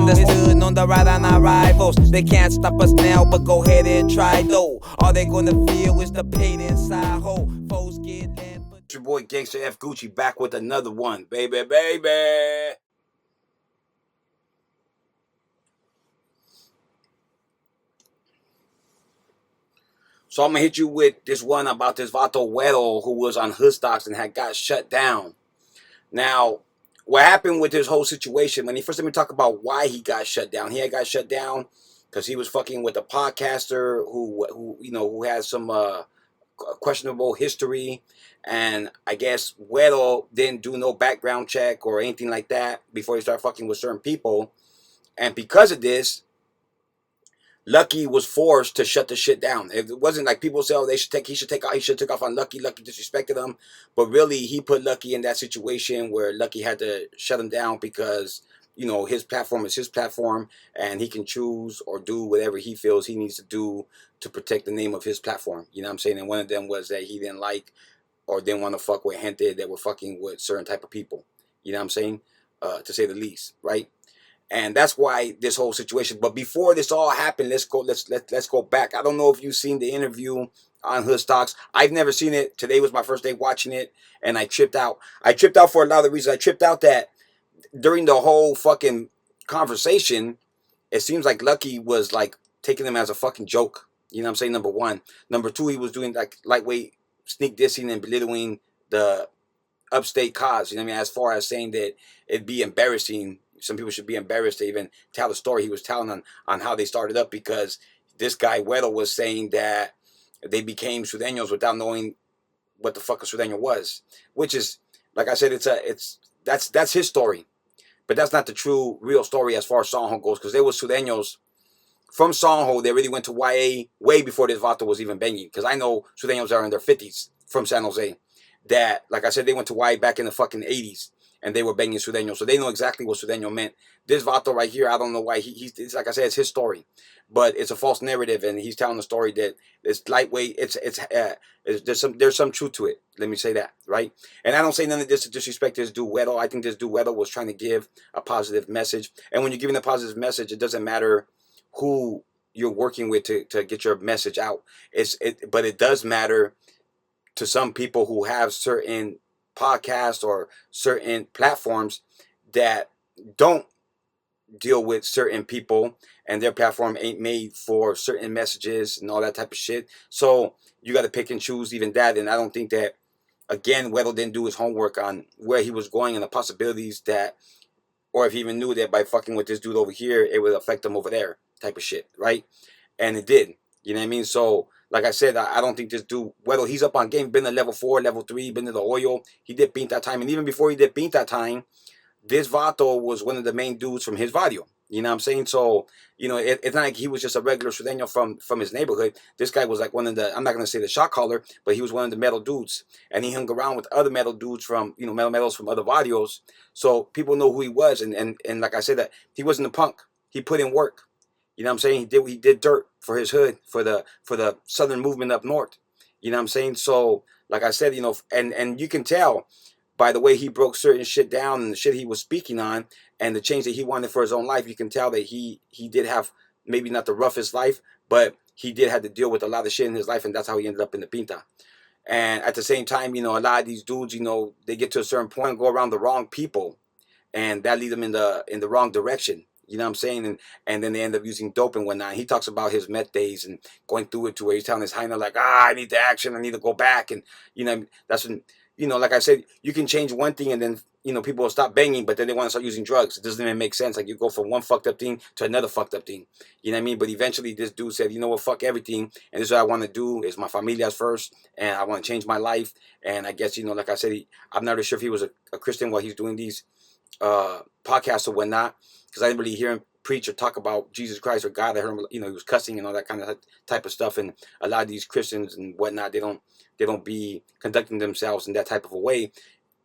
understood, on the ride on our rivals. They can't stop us now, but go ahead and try though. All they gonna feel is the pain inside. Ho, foes get land. It's your boy Gangster F Gucci back with another one, baby. So I'm gonna hit you with this one about this Vato Guero who was on Hoodstocks and had got shut down. Now, what happened with this whole situation, when he first let me talk about why he got shut down. He had got shut down because he was fucking with a podcaster who has some questionable history, and I guess Guero didn't do no background check or anything like that before he started fucking with certain people, and because of this, Lucky was forced to shut the shit down. It wasn't like people say, "Oh, he should take off on Lucky. Lucky disrespected him," but really, he put Lucky in that situation where Lucky had to shut him down because his platform is his platform, and he can choose or do whatever he feels he needs to do to protect the name of his platform. You know what I'm saying? And one of them was that he didn't like or didn't want to fuck with gente that were fucking with certain type of people. You know what I'm saying? To say the least, right? And that's why this whole situation. But before this all happened, let's go back. I don't know if you've seen the interview on Hoodstocks. I've never seen it. Today was my first day watching it, and I tripped out. I tripped out for a lot of reasons. I tripped out that during the whole fucking conversation, it seems like Lucky was like taking him as a fucking joke. You know what I'm saying? Number one. Number two, he was doing like lightweight sneak dissing and belittling the upstate cause. You know what I mean? As far as saying that it'd be embarrassing. Some people should be embarrassed to even tell the story he was telling on how they started up, because this guy Guero was saying that they became Sureños without knowing what the fuck a Sureno was, which is, like I said, that's his story, but that's not the true real story as far as Sonho goes, because they were Sureños from Sonho. They really went to YA way before this Vato was even banging, because I know Sureños are in their 50s from San Jose that, like I said, they went to YA back in the fucking 80s. And they were banging Sureno, so they know exactly what Sureno meant. This Vato right here, I don't know why it's like I said, it's his story, but it's a false narrative, and he's telling a story that it's lightweight. There's some truth to it. Let me say that, right? And I don't say none of this to disrespect this dude Guero. I think this dude Guero was trying to give a positive message, and when you're giving a positive message, it doesn't matter who you're working with to get your message out. But it does matter to some people who have certain podcasts or certain platforms that don't deal with certain people, and their platform ain't made for certain messages and all that type of shit. So you got to pick and choose even that. And I don't think that, again, Guero didn't do his homework on where he was going and the possibilities that, or if he even knew that by fucking with this dude over here, it would affect him over there type of shit, right? And it did. You know what I mean? So like I said, I don't think this dude, whether he's up on game, been to level 4, level 3, been to the oil, he did paint that time. And even before he did paint that time, this Vato was one of the main dudes from his barrio. You know what I'm saying? So, it's not like he was just a regular Sureno from his neighborhood. This guy was like one of the, I'm not going to say the shot caller, but he was one of the metal dudes. And he hung around with other metal dudes from, metals from other barrios. So people know who he was. And like I said, that he wasn't a punk. He put in work. You know what I'm saying? He did dirt for his hood, for the southern movement up north. You know what I'm saying? So, like I said, and you can tell by the way he broke certain shit down and the shit he was speaking on and the change that he wanted for his own life, you can tell that he did have maybe not the roughest life, but he did have to deal with a lot of shit in his life, and that's how he ended up in the pinta. And at the same time, a lot of these dudes, they get to a certain point and go around the wrong people, and that leads them in the wrong direction. You know what I'm saying? And then they end up using dope and whatnot. He talks about his meth days and going through it to where he's telling his hyena like, I need the action, I need to go back. And, that's when, like I said, you can change one thing and then, people will stop banging, but then they want to start using drugs. It doesn't even make sense. Like you go from one fucked up thing to another fucked up thing. You know what I mean? But eventually this dude said, you know what, fuck everything. And this is what I want to do is my familia's first. And I want to change my life. And I guess, like I said, I'm not really sure if he was a Christian while he's doing these podcasts or whatnot, because I didn't really hear him preach or talk about Jesus Christ or God. I heard him, he was cussing and all that kind of type of stuff. And a lot of these Christians and whatnot, they don't be conducting themselves in that type of a way.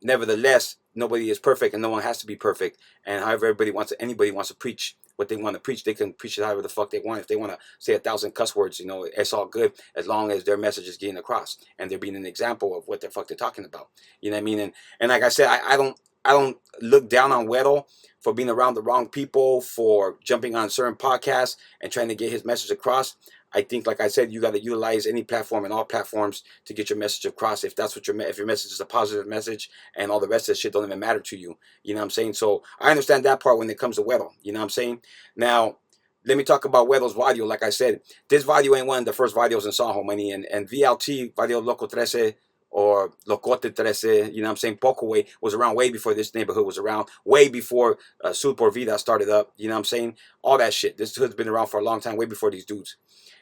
Nevertheless, nobody is perfect and no one has to be perfect. And however anybody wants to preach what they want to preach, they can preach it however the fuck they want. If they want to say 1,000 cuss words, it's all good as long as their message is getting across and they're being an example of what the fuck they're talking about. You know what I mean? And like I said, I don't I don't look down on Guero for being around the wrong people, for jumping on certain podcasts and trying to get his message across. I think, like I said, you got to utilize any platform and all platforms to get your message across. If that's what if your message is a positive message, and all the rest of the shit don't even matter to you, you know what I'm saying? So I understand that part when it comes to Guero, you know what I'm saying? Now, let me talk about Guero's video. Like I said, this video ain't one of the first videos in Soho, money, and VLT, Video Loco 13, or Locote 13, you know what I'm saying? Poco Way was around way before this neighborhood was around, way before Sud Por Vida started up, you know what I'm saying? All that shit. This hood's been around for a long time, way before these dudes.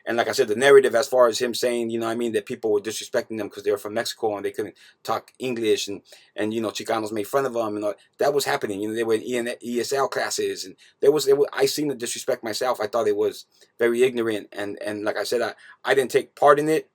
And like I said, the narrative as far as him saying, you know what I mean, that people were disrespecting them because they were from Mexico and they couldn't talk English, and you know, Chicanos made fun of them, and all, that was happening. You know, they were in ESL classes, and I seen the disrespect myself. I thought it was very ignorant, and like I said, I didn't take part in it,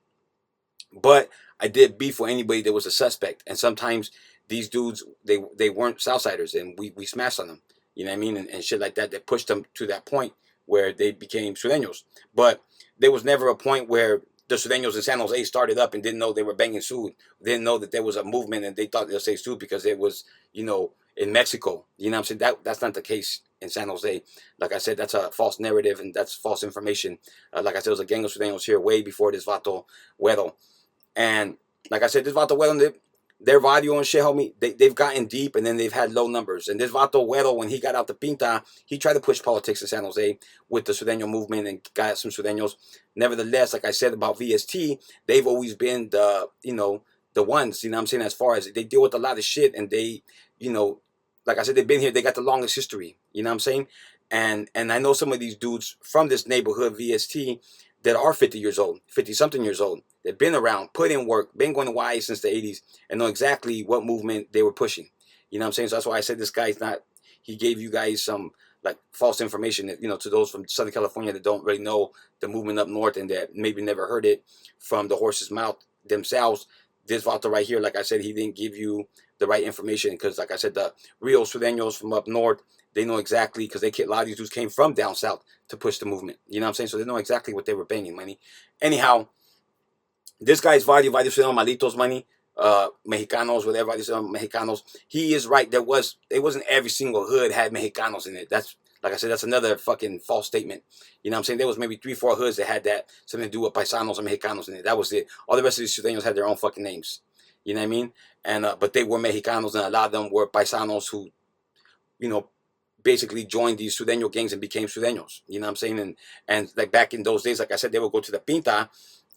but I did beef with anybody that was a suspect. And sometimes these dudes, they weren't Southsiders, and we smashed on them, you know what I mean, and shit like that, that pushed them to that point where they became Sureños. But there was never a point where the Sureños in San Jose started up and didn't know they were banging Sud, didn't know that there was a movement, and they thought they'll say Sud because it was, you know, in Mexico. You know what I'm saying? That's not the case in San Jose. Like I said, that's a false narrative, and that's false information. Like I said, it was a gang of Sureños here way before this Vato Guero. And like I said, this Vato Guero, their video and shit, homie, they've gotten deep, and then they've had low numbers. And this Vato Guero, when he got out the Pinta, he tried to push politics in San Jose with the Sureño movement and got some Sureños. Nevertheless, like I said about VST, they've always been the, you know, the ones, you know what I'm saying, as far as they deal with a lot of shit, and they, you know, like I said, they've been here, they got the longest history, you know what I'm saying? And I know some of these dudes from this neighborhood, VST, that are 50 years old, 50-something years old. They've been around, put in work, been going to YA since the 80s, and know exactly what movement they were pushing. You know what I'm saying? So that's why I said this guy's not, he gave you guys some, like, false information, that, you know, to those from Southern California that don't really know the movement up north and that maybe never heard it from the horse's mouth themselves. This Vato right here, like I said, he didn't give you the right information, because, like I said, the real Sureños from up north, they know exactly, because a lot of these dudes came from down south to push the movement. You know what I'm saying? So they know exactly what they were banging, money. Anyhow, this guy's Vadio Malitos, money, Mexicanos, whatever, Mexicanos, he is right. It wasn't every single hood had Mexicanos in it. That's, like I said, that's another fucking false statement. You know what I'm saying? There was maybe 3-4 hoods that had that, something to do with Paisanos and Mexicanos in it. That was it. All the rest of these Sureños had their own fucking names. You know what I mean? And but they were Mexicanos, and a lot of them were Paisanos who, you know, basically joined these Sureño gangs and became Sureños. You know what I'm saying? And like back in those days, like I said, they would go to the Pinta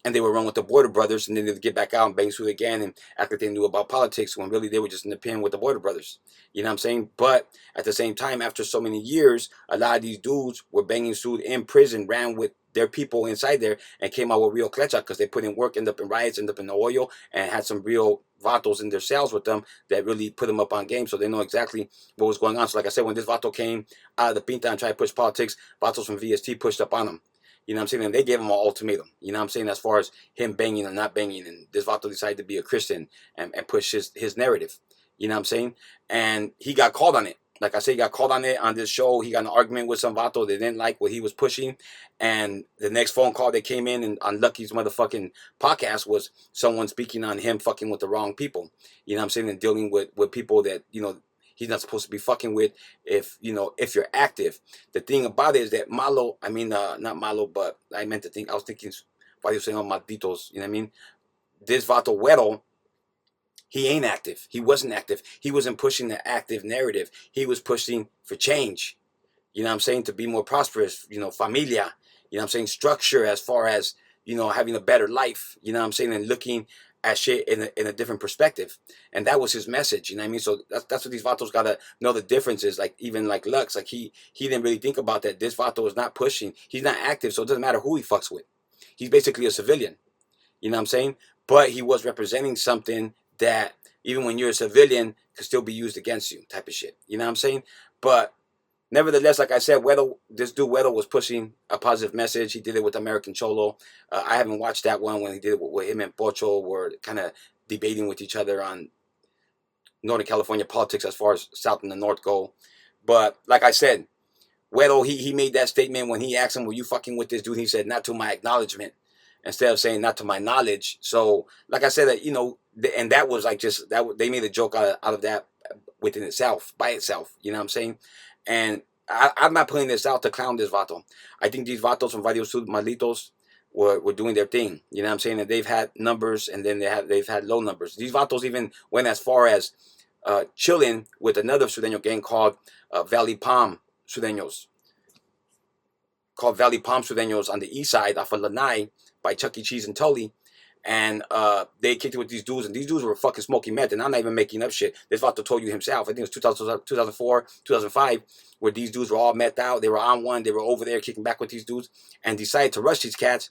and they would run with the Border Brothers, and then they'd get back out and bang Sud again and act like they knew about politics, when really they were just in the pen with the Border Brothers. You know what I'm saying? But at the same time, after so many years, a lot of these dudes were banging Sud in prison, ran with their people inside there, and came out with real klecha because they put in work, ended up in riots, ended up in the oil, and had some real vatos in their cells with them that really put them up on game, so they know exactly what was going on. So like I said, when this vato came out of the Pinta and tried to push politics, vatos from VST pushed up on him. You know what I'm saying? And they gave him an ultimatum. You know what I'm saying? As far as him banging or not banging. And this vato decided to be a Christian and push his narrative. You know what I'm saying? And he got called on it. Like I said, he got called on it on this show. He got in an argument with some vato that didn't like what he was pushing. And the next phone call that came in and on Lucky's motherfucking podcast was someone speaking on him fucking with the wrong people. You know what I'm saying? And dealing with people that, you know, he's not supposed to be fucking with, if, you know, if you're active. The thing about it is that Malo, I mean, not Malo, but I meant to think, I was thinking, why you saying, oh, malditos, you know what I mean? This Vato Güero, he ain't active. He wasn't active. He wasn't pushing the active narrative. He was pushing for change. You know what I'm saying? To be more prosperous, you know, familia, you know what I'm saying? Structure, as far as, you know, having a better life, you know what I'm saying? And looking at shit in a different perspective. And that was his message, you know what I mean? So that's what these vatos gotta know the differences. Like, even like Lux, like he didn't really think about that. This vato is not pushing. He's not active, so it doesn't matter who he fucks with. He's basically a civilian. You know what I'm saying? But he was representing something that, even when you're a civilian, could still be used against you, type of shit. You know what I'm saying? But nevertheless, like I said, this dude Weather was pushing a positive message. He did it with American Cholo. I haven't watched that one when he did it with him and Pocho were kind of debating with each other on Northern California politics as far as South and the North go. But like I said, Weather, he made that statement when he asked him, were you fucking with this dude? He said, not to my acknowledgement, instead of saying not to my knowledge. So like I said, that, you know, and that was like just, that they made a joke out of that within itself, by itself. You know what I'm saying? And I'm not putting this out to clown this vato. I think these vatos from Varios Sud Malitos were doing their thing. You know what I'm saying? And they've had numbers, and then they've had low numbers. These vatos even went as far as chilling with another Sureno gang called Valley Palm Sureños. Called Valley Palm Sureños on the east side off of Lanai by Chuck E. Cheese and Tully. And they kicked it with these dudes, and these dudes were fucking smoking meth, and I'm not even making up shit. This vato told you himself. I think it was 2004, 2005, where these dudes were all methed out. They were on one. They were over there kicking back with these dudes, and decided to rush these cats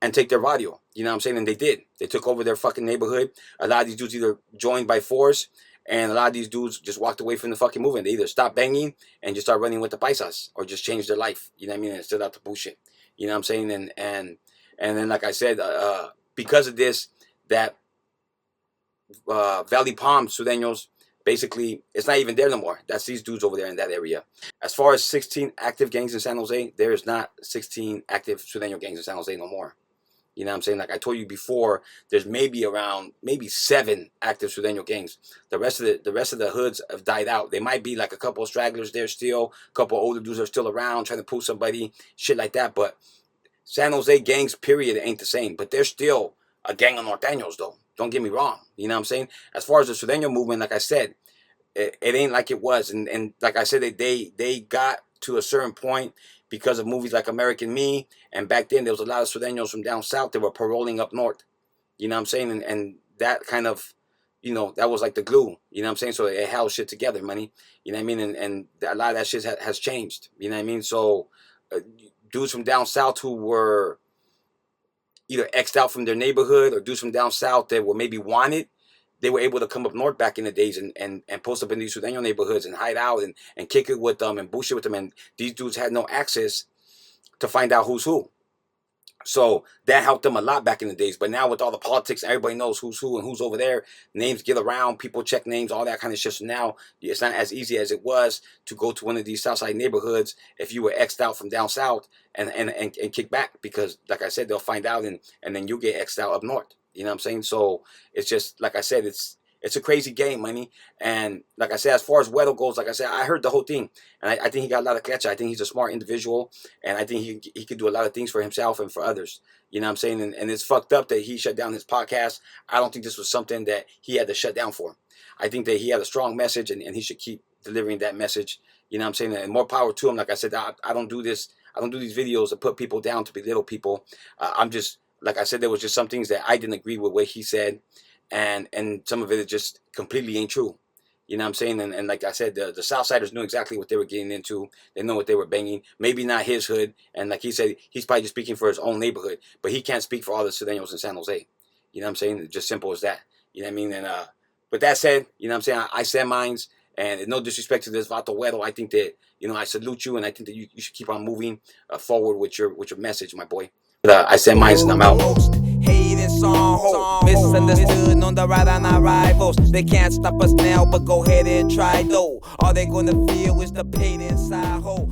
and take their radio. You know what I'm saying? And they did. They took over their fucking neighborhood. A lot of these dudes either joined by force, and a lot of these dudes just walked away from the fucking movement. They either stopped banging and just started running with the paisas, or just changed their life. You know what I mean? And stood out the bullshit. You know what I'm saying? And then, like I said, because of this, that Valley Palm Sureños, basically, it's not even there no more. That's these dudes over there in that area. As far as 16 active gangs in San Jose, there is not 16 active Sureno gangs in San Jose no more. You know what I'm saying? Like I told you before, there's maybe 7 active Sureno gangs. The rest of the hoods have died out. There might be like a couple of stragglers there still, a couple of older dudes are still around trying to pull somebody, shit like that. But San Jose gangs, period, ain't the same. But there's still a gang of norteños, though. Don't get me wrong. You know what I'm saying? As far as the Sureno movement, like I said, it ain't like it was. And like I said, they got to a certain point because of movies like American Me. And back then, there was a lot of Sureños from down south that were paroling up north. You know what I'm saying? And that kind of, you know, that was like the glue. You know what I'm saying? So it held shit together, money. You know what I mean? And a lot of that shit has changed. You know what I mean? So dudes from down south who were either X'd out from their neighborhood, or dudes from down south that were maybe wanted, they were able to come up north back in the days and post up in these Sureno neighborhoods and hide out and kick it with them and bullshit with them. And these dudes had no access to find out who's who. So that helped them a lot back in the days. But now with all the politics, everybody knows who's who and who's over there. Names get around, people check names, all that kind of shit. So now it's not as easy as it was to go to one of these Southside neighborhoods if you were X'd out from down south and kick back. Because like I said, they'll find out and then you get X'd out up north. You know what I'm saying? So it's just, like I said, it's a crazy game, money. And like I said, as far as Guero goes, like I said, I heard the whole thing. And I think he got a lot of catch. I think he's a smart individual. And I think he could do a lot of things for himself and for others. You know what I'm saying? And it's fucked up that he shut down his podcast. I don't think this was something that he had to shut down for. I think that he had a strong message and he should keep delivering that message. You know what I'm saying? And more power to him. Like I said, I don't do this. I don't do these videos to put people down, to belittle people. I'm just, like I said, there was just some things that I didn't agree with what he said. And some of it just completely ain't true. You know what I'm saying? And like I said, the Southsiders knew exactly what they were getting into. They know what they were banging. Maybe not his hood. And like he said, he's probably just speaking for his own neighborhood. But he can't speak for all the Sureños in San Jose. You know what I'm saying? It's just simple as that. You know what I mean? And but that said, you know what I'm saying? I said mines. And no disrespect to this Vato Guero. I think that, you know, I salute you. And I think that you should keep on moving forward with your message, my boy. I said mines and I'm out. Hating song, ho, misunderstood on the right and our rivals. They can't stop us now, but go ahead and try though. All they gonna feel is the pain inside, ho.